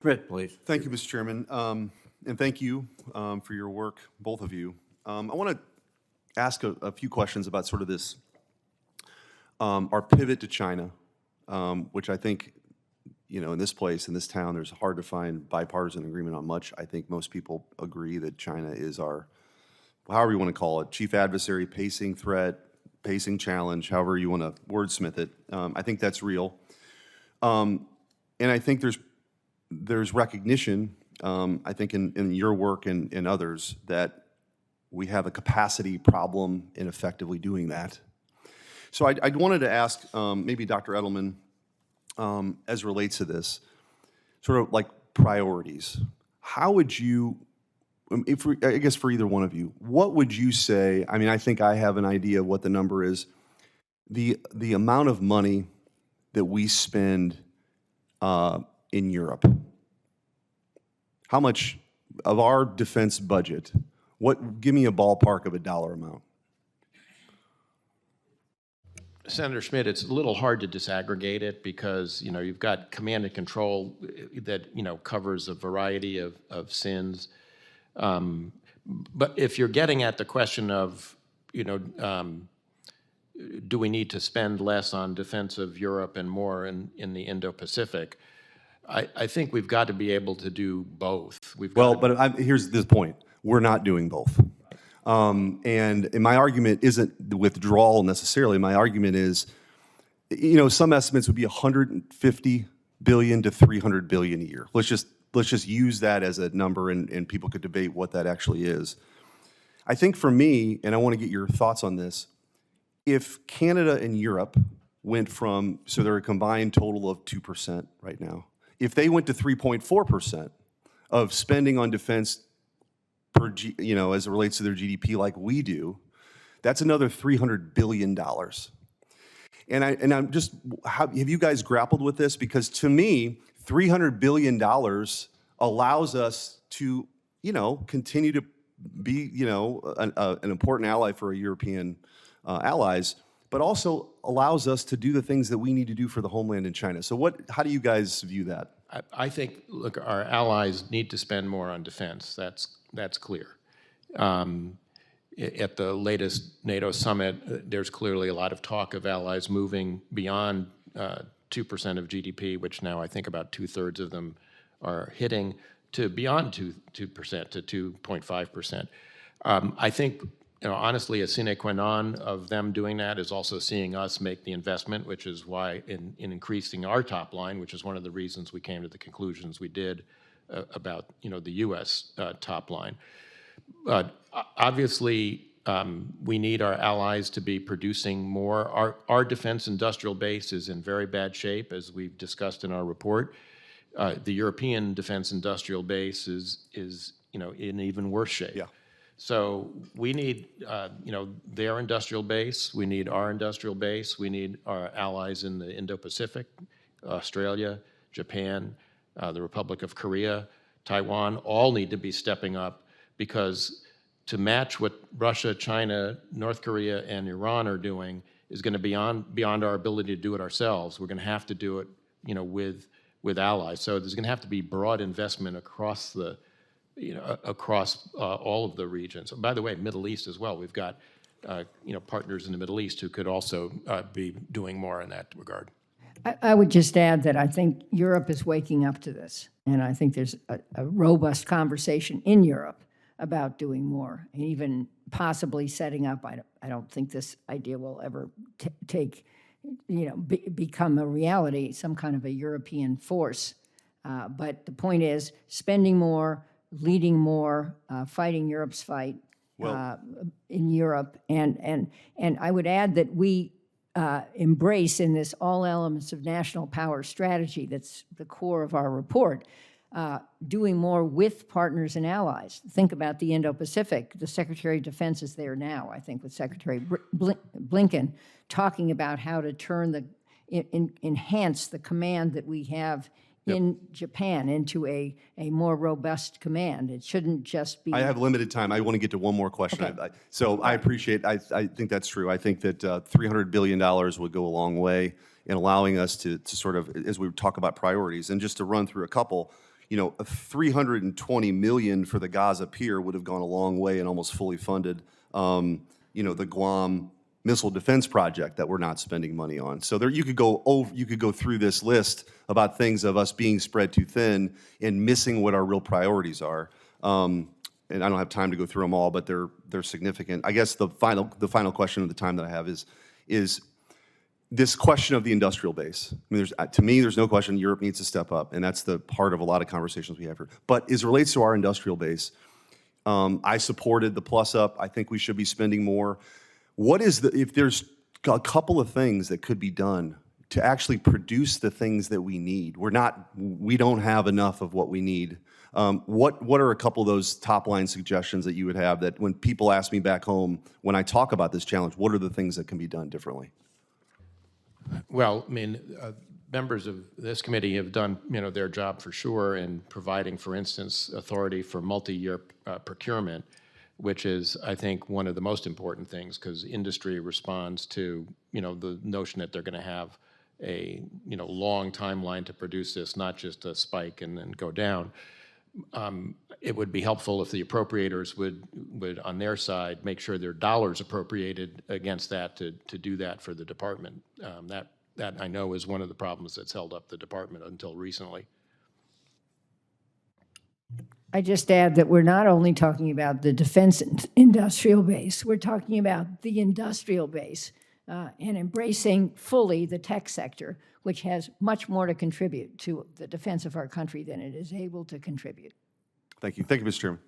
Schmitt, please. Thank you, Mr. Chairman, and thank you for your work, both of you. I want to ask a few questions about sort of this, our pivot to China, which I think, you know, in this place, in this town, there's hard to find bipartisan agreement on much. I think most people agree that China is our, however you want to call it, chief adversary, pacing threat, pacing challenge, however you want to wordsmith it. I think that's real. And I think there's recognition, I think in your work and others, that we have a capacity problem in effectively doing that. So I wanted to ask maybe Dr. Edelman, as relates to this, sort of like priorities. How would you, I guess for either one of you, what would you say, I mean, I think I have an idea of what the number is, the amount of money that we spend in Europe. How much of our defense budget, give me a ballpark of a dollar amount. Senator Schmitt, it's a little hard to disaggregate it because, you know, you've got command and control that, you know, covers a variety of sins. But if you're getting at the question of, you know, do we need to spend less on defense of Europe and more in the Indo-Pacific, I think we've got to be able to do both. Here's the point. We're not doing both. And my argument isn't the withdrawal necessarily. My argument is, you know, some estimates would be 150 billion to 300 billion a year. Let's just use that as a number, and people could debate what that actually is. I think for me, and I want to get your thoughts on this, if Canada and Europe went from, so they're a combined total of 2% right now, if they went to 3.4% of spending on defense per, you know, as it relates to their GDP like we do, that's another $300 billion. And I'm just, have you guys grappled with this? Because to me, $300 billion allows us to, you know, continue to be, you know, an important ally for our European allies, but also allows us to do the things that we need to do for the homeland in China. So how do you guys view that? I think, look, our allies need to spend more on defense. That's clear. At the latest NATO summit, there's clearly a lot of talk of allies moving beyond 2% of GDP, which now I think about 2/3 of them are hitting, to beyond 2% to 2.5%. I think, you know, honestly, a sine qua non of them doing that is also seeing us make the investment, which is why in increasing our top line, which is one of the reasons we came to the conclusions we did about, you know, the U.S. Top line. Obviously, we need our allies to be producing more. Our defense industrial base is in very bad shape, as we've discussed in our report. The European defense industrial base is you know, in even worse shape. Yeah. So we need, you know, their industrial base. We need our industrial base. We need our allies in the Indo-Pacific, Australia, Japan, the Republic of Korea, Taiwan, all need to be stepping up, because to match what Russia, China, North Korea, and Iran are doing is going to be beyond our ability to do it ourselves. We're going to have to do it, you know, with allies. So there's going to have to be broad investment across the, you know, across all of the regions. By the way, Middle East as well. We've got, you know, partners in the Middle East who could also be doing more in that regard. I would just add that I think Europe is waking up to this, and I think there's a robust conversation in Europe about doing more, and even possibly setting up. I don't think this idea will ever take, you know, become a reality, some kind of a European force. But the point is, spending more, leading more, fighting Europe's fight in Europe, and I would add that we embrace in this all elements of national power strategy. That's the core of our report. Doing more with partners and allies. Think about the Indo-Pacific. The Secretary of Defense is there now, I think, with Secretary Blinken, talking about how to enhance the command that we have in Japan into a more robust command. It shouldn't just be... I have limited time. I want to get to one more question. Okay. So I appreciate, I think that's true. I think that $300 billion would go a long way in allowing us to sort of, as we talk about priorities, and just to run through a couple, a 320 million for the Gaza pier would have gone a long way and almost fully funded, the Guam missile defense project that we're not spending money on. So there, you could go through this list about things of us being spread too thin and missing what our real priorities are. And I don't have time to go through them all, but they're significant. I guess the final question of the time that I have is this question of the industrial base. I mean, to me, there's no question Europe needs to step up, and that's the part of a lot of conversations we have here. But as it relates to our industrial base, I supported the plus up. I think we should be spending more. If there's a couple of things that could be done to actually produce the things that we need, we don't have enough of what we need. What are a couple of those top line suggestions that you would have that when people ask me back home, when I talk about this challenge, what are the things that can be done differently? Well, I mean, members of this committee have done, their job for sure in providing, for instance, authority for multi-year procurement, which is, I think, one of the most important things, because industry responds to, the notion that they're going to have a, long timeline to produce this, not just a spike and then go down. It would be helpful if the appropriators would on their side make sure there are dollars appropriated against that to do that for the department. That I know is one of the problems that's held up the department until recently. I just add that we're not only talking about the defense industrial base, we're talking about the industrial base and embracing fully the tech sector, which has much more to contribute to the defense of our country than it is able to contribute. Thank you. Thank you, Mr. Chairman.